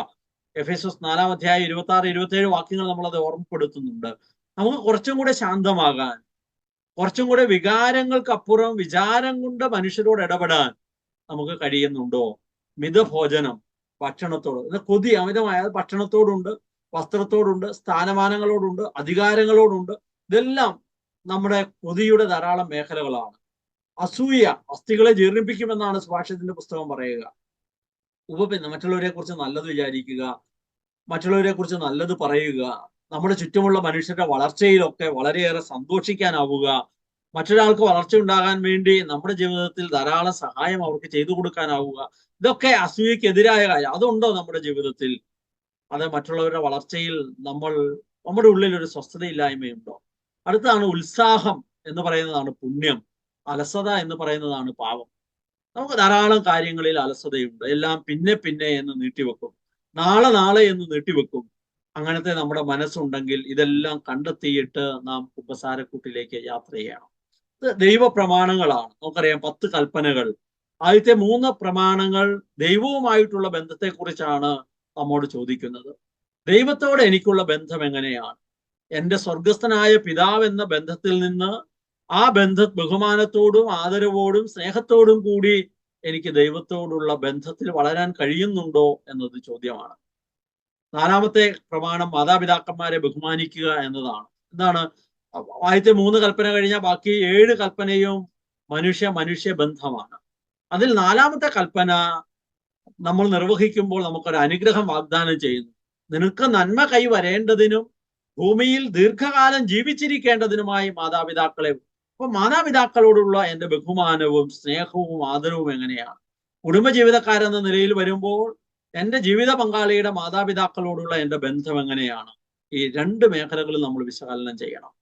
എഫേസ്യസ് 4-ാം അധ്യായം 26-27 വാക്യങ്ങൾ നമ്മളത് ഓർമ്മപ്പെടുത്തുന്നുണ്ട്. നമുക്ക് കുറച്ചും കൂടെ ശാന്തമാകാൻ, കുറച്ചും കൂടെ വികാരങ്ങൾക്കപ്പുറം വിചാരം കൊണ്ട് മനുഷ്യരോട് ഇടപെടാൻ നമുക്ക് കഴിയുന്നുണ്ടോ? മിതഭോജനം, ഭക്ഷണത്തോട് കൊതി അമിതമായ ഭക്ഷണത്തോടുണ്ട്, വസ്ത്രത്തോടുണ്ട്, സ്ഥാനമാനങ്ങളോടുണ്ട്, അധികാരങ്ങളോടുണ്ട്. ഇതെല്ലാം നമ്മുടെ കൊതിയുടെ ധാരാളം മേഖലകളാണ്. അസൂയ അസ്ഥികളെ ജീർണിപ്പിക്കുമെന്നാണ് സുഭാഷിതത്തിന്റെ പുസ്തകം പറയുക. മറ്റുള്ളവരെ കുറിച്ച് നല്ലത് വിചാരിക്കുക, മറ്റുള്ളവരെ കുറിച്ച് നല്ലത് പറയുക, നമ്മുടെ ചുറ്റുമുള്ള മനുഷ്യരുടെ വളർച്ചയിലൊക്കെ വളരെയേറെ സന്തോഷിക്കാനാവുക, മറ്റൊരാൾക്ക് വളർച്ച ഉണ്ടാകാൻ വേണ്ടി നമ്മുടെ ജീവിതത്തിൽ ധാരാളം സഹായം അവർക്ക് ചെയ്തു കൊടുക്കാനാവുക. ഇതൊക്കെ അസൂയക്കെതിരായ കാര്യം. അതുണ്ടോ നമ്മുടെ ജീവിതത്തിൽ? അത് മറ്റുള്ളവരുടെ വളർച്ചയിൽ നമ്മുടെ ഉള്ളിൽ ഒരു സ്വസ്ഥതയില്ലായ്മയുണ്ടോ? അടുത്താണ് ഉത്സാഹം എന്ന് പറയുന്നതാണ് പുണ്യം, അലസത എന്ന് പറയുന്നതാണ് പാപം. നമുക്ക് ധാരാളം കാര്യങ്ങളിൽ അലസതയുണ്ട്. എല്ലാം പിന്നെ പിന്നെ എന്ന് നീട്ടിവെക്കും, നാളെ നാളെ എന്ന് നീട്ടിവെക്കും. അങ്ങനത്തെ നമ്മുടെ മനസ്സുണ്ടെങ്കിൽ ഇതെല്ലാം കണ്ടെത്തിയിട്ട് നാം കുമ്പസാരക്കൂട്ടിലേക്ക് യാത്ര ചെയ്യണം. ഇത് ദൈവ പ്രമാണങ്ങളാണ്. നമുക്കറിയാം 10 കൽപ്പനകൾ. ആദ്യത്തെ 3 പ്രമാണങ്ങൾ ദൈവവുമായിട്ടുള്ള ബന്ധത്തെക്കുറിച്ചാണ് നമ്മോട് ചോദിക്കുന്നത്. ദൈവത്തോട് എനിക്കുള്ള ബന്ധം എങ്ങനെയാണ്? എൻ്റെ സ്വർഗസ്ഥനായ പിതാവ് എന്ന ബന്ധത്തിൽ നിന്ന് ആ ബഹുമാനത്തോടും ആദരവോടും സ്നേഹത്തോടും കൂടി എനിക്ക് ദൈവത്തോടുള്ള ബന്ധത്തിൽ വളരാൻ കഴിയുന്നുണ്ടോ എന്നത് ചോദ്യമാണ്. നാലാമത്തെ പ്രമാണം മാതാപിതാക്കന്മാരെ ബഹുമാനിക്കുക എന്നതാണ്. എന്താണ്? ആദ്യത്തെ 3 കൽപ്പന കഴിഞ്ഞാൽ ബാക്കി 7 കൽപ്പനയും മനുഷ്യ ബന്ധമാണ്. അതിൽ നാലാമത്തെ കൽപ്പന നമ്മൾ നിർവഹിക്കുമ്പോൾ നമുക്കൊരു അനുഗ്രഹം വാഗ്ദാനം ചെയ്യുന്നു. നിനക്ക് നന്മ കൈവരേണ്ടതിനും ഭൂമിയിൽ ദീർഘകാലം ജീവിച്ചിരിക്കേണ്ടതിനുമായി മാതാപിതാക്കളെ. അപ്പൊ മാതാപിതാക്കളോടുള്ള എൻ്റെ ബഹുമാനവും സ്നേഹവും ആദരവും എങ്ങനെയാണ്? കുടുംബജീവിതക്കാരെന്ന നിലയിൽ വരുമ്പോൾ എൻ്റെ ജീവിത പങ്കാളിയുടെ മാതാപിതാക്കളോടുള്ള എൻ്റെ ബന്ധം എങ്ങനെയാണ്? ഈ 2 മേഖലകളിൽ നമ്മൾ വിശകലനം ചെയ്യണം.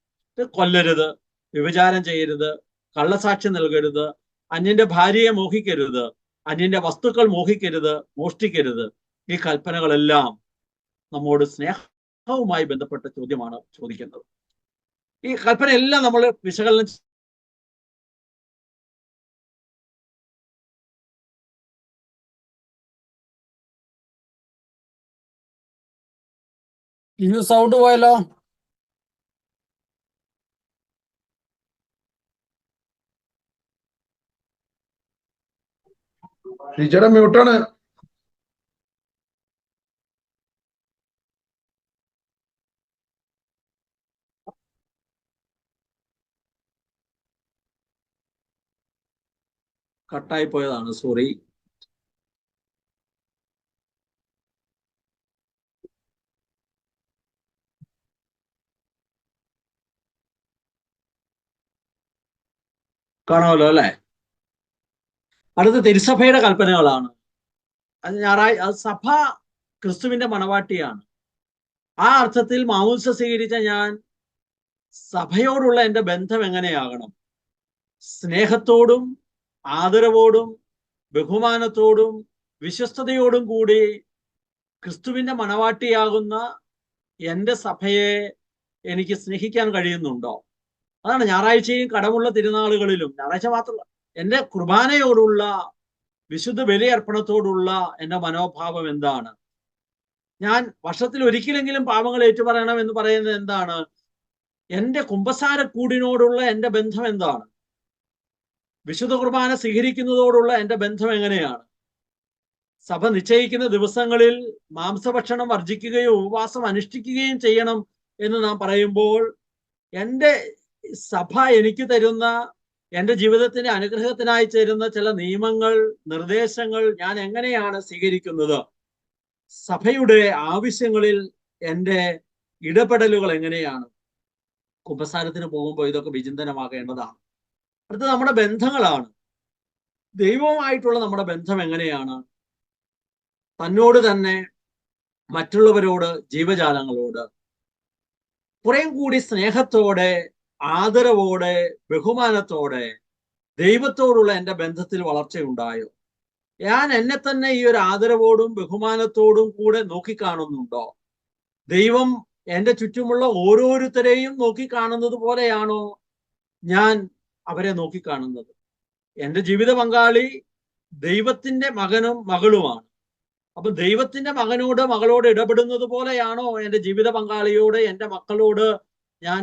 കൊല്ലരുത്, വ്യഭിചാരം ചെയ്യരുത്, കള്ളസാക്ഷി നൽകരുത്, അന്യന്റെ ഭാര്യയെ മോഹിക്കരുത്, അന്യന്റെ വസ്തുക്കൾ മോഹിക്കരുത്, മോഷ്ടിക്കരുത്. ഈ കൽപ്പനകളെല്ലാം നമ്മോട് സ്നേഹവുമായി ബന്ധപ്പെട്ട ചോദ്യമാണ് ചോദിക്കുന്നത്. ഈ കൽപ്പനയെല്ലാം നമ്മൾ വിശകലനം സൗണ്ട് പോയല്ലോ. ടീച്ചറെ മ്യൂട്ടാണ്. കട്ടായി പോയതാണ്, സോറി. കാണാമല്ലോ അല്ലെ? അടുത്ത തിരുസഭയുടെ കൽപ്പനകളാണ്. അത് സഭ ക്രിസ്തുവിന്റെ മണവാട്ടിയാണ്. ആ അർത്ഥത്തിൽ മാമോദിസ സ്വീകരിച്ച ഞാൻ സഭയോടുള്ള എൻ്റെ ബന്ധം എങ്ങനെയാകണം? സ്നേഹത്തോടും ആദരവോടും ബഹുമാനത്തോടും വിശ്വസ്തയോടും കൂടി ക്രിസ്തുവിന്റെ മണവാട്ടിയാകുന്ന എൻ്റെ സഭയെ എനിക്ക് സ്നേഹിക്കാൻ കഴിയുന്നുണ്ടോ? അതാണ് ഞായറാഴ്ചയും കടമുള്ള തിരുനാളുകളിലും, ഞായറാഴ്ച മാത്രമല്ല, എൻ്റെ കുർബാനയോടുള്ള വിശുദ്ധ ബലിയർപ്പണത്തോടുള്ള എൻ്റെ മനോഭാവം എന്താണ്? ഞാൻ വർഷത്തിൽ ഒരിക്കലെങ്കിലും പാപങ്ങൾ ഏറ്റുപറയണം എന്ന് പറയുന്നത് എന്താണ്? എൻ്റെ കുമ്പസാരക്കൂടിനോടുള്ള എൻ്റെ ബന്ധം എന്താണ്? വിശുദ്ധ കുർബാന സ്വീകരിക്കുന്നതോടുള്ള എൻ്റെ ബന്ധം എങ്ങനെയാണ്? സഭ നിശ്ചയിക്കുന്ന ദിവസങ്ങളിൽ മാംസഭക്ഷണം വർജിക്കുകയും ഉപവാസം അനുഷ്ഠിക്കുകയും ചെയ്യണം എന്ന് നാം പറയുമ്പോൾ എൻ്റെ സഭ എനിക്ക് തരുന്ന, എൻ്റെ ജീവിതത്തിന്റെ അനുഗ്രഹത്തിനായി ചേരുന്ന ചില നിയമങ്ങൾ, നിർദ്ദേശങ്ങൾ ഞാൻ എങ്ങനെയാണ് സ്വീകരിക്കുന്നത്? സഭയുടെ ആവശ്യങ്ങളിൽ എൻ്റെ ഇടപെടലുകൾ എങ്ങനെയാണ്? കുമ്പസാരത്തിന് പോകുമ്പോൾ ഇതൊക്കെ വിചിന്തനമാകേണ്ടതാണ്. അടുത്ത നമ്മുടെ ബന്ധങ്ങളാണ്. ദൈവവുമായിട്ടുള്ള നമ്മുടെ ബന്ധം എങ്ങനെയാണ്? തന്നോട് തന്നെ, മറ്റുള്ളവരോട്, ജീവജാലങ്ങളോട് കുറേ കൂടി സ്നേഹത്തോടെ, ആദരവോടെ, ബഹുമാനത്തോടെ ദൈവത്തോടുള്ള എൻ്റെ ബന്ധത്തിൽ വളർച്ചയുണ്ടായോ? ഞാൻ എന്നെ തന്നെ ഈ ഒരു ആദരവോടും ബഹുമാനത്തോടും കൂടെ നോക്കിക്കാണുന്നുണ്ടോ? ദൈവം എൻ്റെ ചുറ്റുമുള്ള ഓരോരുത്തരെയും നോക്കിക്കാണുന്നത് പോലെയാണോ ഞാൻ അവരെ നോക്കിക്കാണുന്നത്? എൻ്റെ ജീവിത പങ്കാളി ദൈവത്തിന്റെ മകനും മകളുമാണ്. അപ്പൊ ദൈവത്തിന്റെ മകളോട് ഇടപെടുന്നത് പോലെയാണോ എൻ്റെ ജീവിത പങ്കാളിയോട്, എൻ്റെ മക്കളോട്, ഞാൻ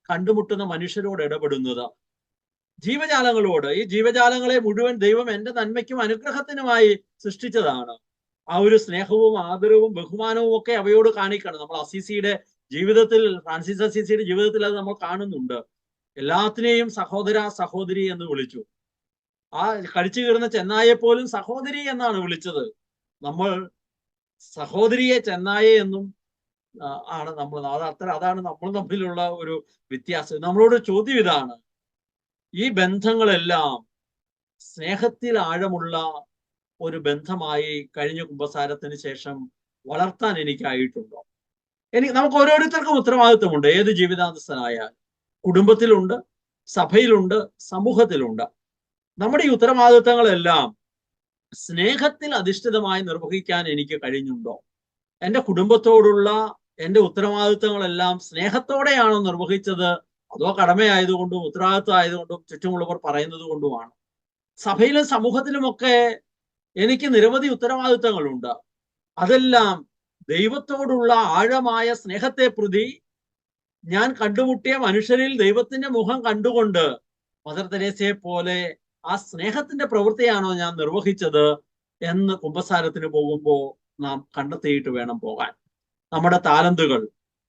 കണ്ടുമുട്ടുന്ന മനുഷ്യരോട് ഇടപെടുന്നത്? ജീവജാലങ്ങളോട്, ഈ ജീവജാലങ്ങളെ മുഴുവൻ ദൈവം എൻ്റെ നന്മയ്ക്കും അനുഗ്രഹത്തിനുമായി സൃഷ്ടിച്ചതാണ്. ആ ഒരു സ്നേഹവും ആദരവും ബഹുമാനവും ഒക്കെ അവയോട് കാണിക്കണം. നമ്മൾ അസീസിയുടെ ജീവിതത്തിൽ, ഫ്രാൻസിസ് അസീസിയുടെ ജീവിതത്തിൽ അത് നമ്മൾ കാണുന്നുണ്ട്. എല്ലാത്തിനെയും സഹോദര സഹോദരി എന്ന് വിളിച്ചു. ആ കടിച്ചു കീറുന്ന ചെന്നായെ പോലും സഹോദരി എന്നാണ് വിളിച്ചത്. നമ്മൾ സഹോദരിയെ ചെന്നായെ എന്നും ആണ് നമ്മൾ. അതാണ് നമ്മൾ തമ്മിലുള്ള ഒരു വ്യത്യാസം. നമ്മളോട് ചോദ്യം ഇതാണ്: ഈ ബന്ധങ്ങളെല്ലാം സ്നേഹത്തിൽ ആഴമുള്ള ഒരു ബന്ധമായി കഴിഞ്ഞ കുമ്പസാരത്തിന് ശേഷം വളർത്താൻ എനിക്കായിട്ടുണ്ടോ? നമുക്ക് ഓരോരുത്തർക്കും ഉത്തരവാദിത്വമുണ്ട്. ഏത് ജീവിതാന്തസ്ഥനായാൽ കുടുംബത്തിലുണ്ട്, സഭയിലുണ്ട്, സമൂഹത്തിലുണ്ട്. നമ്മുടെ ഈ ഉത്തരവാദിത്തങ്ങളെല്ലാം സ്നേഹത്തിൽ അധിഷ്ഠിതമായി നിർവഹിക്കാൻ എനിക്ക് കഴിഞ്ഞുണ്ടോ? എൻ്റെ കുടുംബത്തോടുള്ള എൻ്റെ ഉത്തരവാദിത്തങ്ങളെല്ലാം സ്നേഹത്തോടെയാണോ നിർവഹിച്ചത്? അതോ കടമയായതുകൊണ്ടും ഉത്തരവാദിത്വം ആയതുകൊണ്ടും ചുറ്റുമുള്ളവർ പറയുന്നത് കൊണ്ടുമാണ്? സഭയിലും സമൂഹത്തിലുമൊക്കെ എനിക്ക് നിരവധി ഉത്തരവാദിത്തങ്ങളുണ്ട്. അതെല്ലാം ദൈവത്തോടുള്ള ആഴമായ സ്നേഹത്തെ പ്രതി ഞാൻ കണ്ടുമുട്ടിയ മനുഷ്യരിൽ ദൈവത്തിന്റെ മുഖം കണ്ടുകൊണ്ട് മദർ തെരേസയെ പോലെ ആ സ്നേഹത്തിന്റെ പ്രവൃത്തിയാണോ ഞാൻ നിർവഹിച്ചത് എന്ന് കുമ്പസാരത്തിന് പോകുമ്പോൾ നാം കണ്ടെത്തിയിട്ട് വേണം പോകാൻ. നമ്മുടെ താലന്തുകൾ,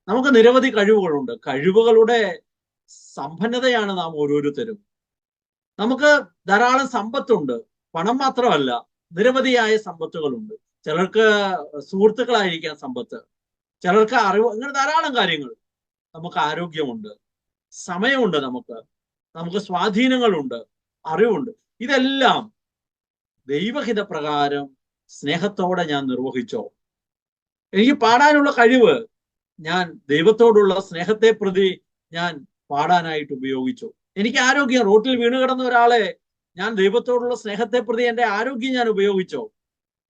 നമുക്ക് നിരവധി കഴിവുകളുണ്ട്. കഴിവുകളുടെ സമ്പന്നതയാണ് നാം ഓരോരുത്തരും. നമുക്ക് ധാരാളം സമ്പത്തുണ്ട്. പണം മാത്രമല്ല, നിരവധിയായ സമ്പത്തുകളുണ്ട്. ചിലർക്ക് സുഹൃത്തുക്കളായിരിക്കാം സമ്പത്ത്, ചിലർക്ക് അറിവ്, ഇങ്ങനെ ധാരാളം കാര്യങ്ങൾ. നമുക്ക് ആരോഗ്യമുണ്ട്, സമയമുണ്ട്, നമുക്ക് സ്വാധീനങ്ങളുണ്ട്, അറിവുണ്ട്. ഇതെല്ലാം ദൈവഹിത പ്രകാരം സ്നേഹത്തോടെ ഞാൻ നിർവഹിച്ചോ? എനിക്ക് പാടാനുള്ള കഴിവ് ഞാൻ ദൈവത്തോടുള്ള സ്നേഹത്തെ പ്രതി ഞാൻ പാടാനായിട്ട് ഉപയോഗിച്ചു. എനിക്ക് ആരോഗ്യം, റോട്ടിൽ വീണ് കിടന്ന ഒരാളെ ഞാൻ ദൈവത്തോടുള്ള സ്നേഹത്തെ പ്രതി എൻ്റെ ആരോഗ്യം ഞാൻ ഉപയോഗിച്ചോ?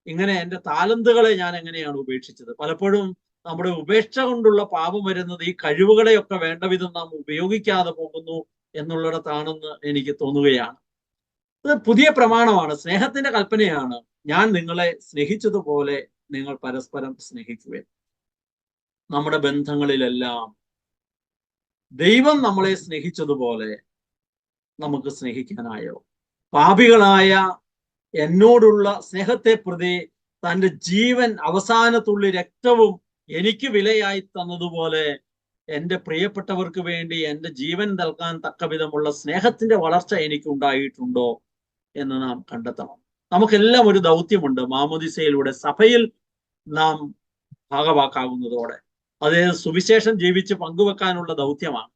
ഇങ്ങനെ എൻ്റെ താലന്തുകളെ ഞാൻ എങ്ങനെയാണ് ഉപേക്ഷിച്ചത്? പലപ്പോഴും നമ്മുടെ ഉപേക്ഷ കൊണ്ടുള്ള പാപം വരുന്നത് ഈ കഴിവുകളെയൊക്കെ വേണ്ട വിധം നാം ഉപയോഗിക്കാതെ പോകുന്നു എന്നുള്ളിടത്താണെന്ന് എനിക്ക് തോന്നുകയാണ്. ഇത് പുതിയ പ്രമാണമാണ്, സ്നേഹത്തിന്റെ കൽപ്പനയാണ്. ഞാൻ നിങ്ങളെ സ്നേഹിച്ചതുപോലെ നിങ്ങൾ പരസ്പരം സ്നേഹിക്കുവിൻ. നമ്മുടെ ബന്ധങ്ങളിലെല്ലാം ദൈവം നമ്മളെ സ്നേഹിച്ചതുപോലെ നമുക്ക് സ്നേഹിക്കാനായോ? പാപികളായ എന്നോടുള്ള സ്നേഹത്തെ പ്രതി തൻ്റെ ജീവൻ, അവസാനത്തുള്ളി രക്തവും എനിക്ക് വിലയായി തന്നതുപോലെ എൻ്റെ പ്രിയപ്പെട്ടവർക്ക് വേണ്ടി എൻ്റെ ജീവൻ നൽകാൻ തക്കവിധമുള്ള സ്നേഹത്തിന്റെ വളർച്ച എനിക്ക് ഉണ്ടായിട്ടുണ്ടോ എന്ന് നാം കണ്ടെത്തണം. നമുക്കെല്ലാം ഒരു ദൗത്യമുണ്ട്. മാമോദിസയിലൂടെ സഭയിൽ നാം ഭാഗവാക്കാകുന്നതോടെ അത് സുവിശേഷം ജീവിച്ച് പങ്കുവെക്കാനുള്ള ദൗത്യമാണ്.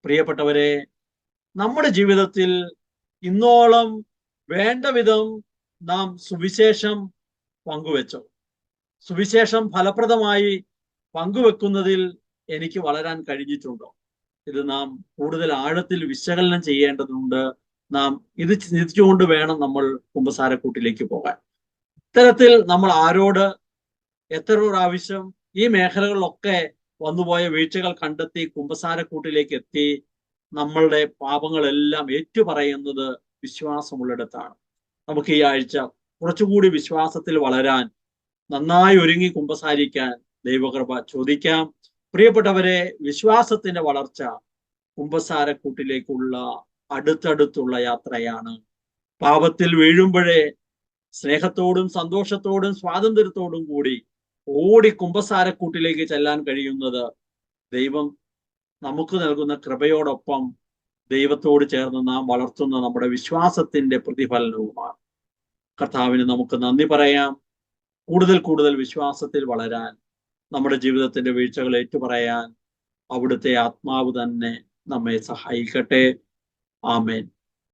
പ്രിയപ്പെട്ടവരെ, നമ്മുടെ ജീവിതത്തിൽ ഇന്നോളം വേണ്ട വിധം നാം സുവിശേഷം പങ്കുവെച്ചോ? സുവിശേഷം ഫലപ്രദമായി പങ്കുവെക്കുന്നതിൽ എനിക്ക് വളരാൻ കഴിഞ്ഞിട്ടുണ്ടോ? ഇത് നാം കൂടുതൽ ആഴത്തിൽ വിശകലനം ചെയ്യേണ്ടതുണ്ട്. നാം ഇത് ചിന്തിച്ചുകൊണ്ട് വേണം നമ്മൾ കുമ്പസാരക്കൂട്ടിലേക്ക് പോകാൻ. ഇത്തരത്തിൽ നമ്മൾ ആരോട് എത്ര പ്രാവശ്യം ഈ മേഖലകളിലൊക്കെ വന്നുപോയ വീഴ്ചകൾ കണ്ടെത്തി കുമ്പസാരക്കൂട്ടിലേക്ക് എത്തി നമ്മളുടെ പാപങ്ങളെല്ലാം ഏറ്റുപറയുന്നത് വിശ്വാസമുള്ളിടത്താണ്. നമുക്ക് ഈ ആഴ്ച കുറച്ചുകൂടി വിശ്വാസത്തിൽ വളരാൻ, നന്നായി ഒരുങ്ങി കുമ്പസാരിക്കാൻ ദൈവകൃപ ചോദിക്കാം. പ്രിയപ്പെട്ടവരെ, വിശ്വാസത്തിന്റെ വളർച്ച കുമ്പസാരക്കൂട്ടിലേക്കുള്ള അടുത്തടുത്തുള്ള യാത്രയാണ്. പാപത്തിൽ വീഴുമ്പോഴേ സ്നേഹത്തോടും സന്തോഷത്തോടും സ്വാതന്ത്ര്യത്തോടും കൂടി ഓടി കുമ്പസാരക്കൂട്ടിലേക്ക് ചെല്ലാൻ കഴിയുന്നത് ദൈവം നമുക്ക് നൽകുന്ന കൃപയോടൊപ്പം ദൈവത്തോട് ചേർന്ന് നാം വളർത്തുന്ന നമ്മുടെ വിശ്വാസത്തിന്റെ പ്രതിഫലനവുമാണ്. കർത്താവിന് നമുക്ക് നന്ദി പറയാം. കൂടുതൽ കൂടുതൽ വിശ്വാസത്തിൽ വളരാൻ, നമ്മുടെ ജീവിതത്തിന്റെ വീഴ്ചകൾ ഏറ്റുപറയാൻ അവിടുത്തെ ആത്മാവ് തന്നെ നമ്മെ സഹായിക്കട്ടെ. ആമേൻ.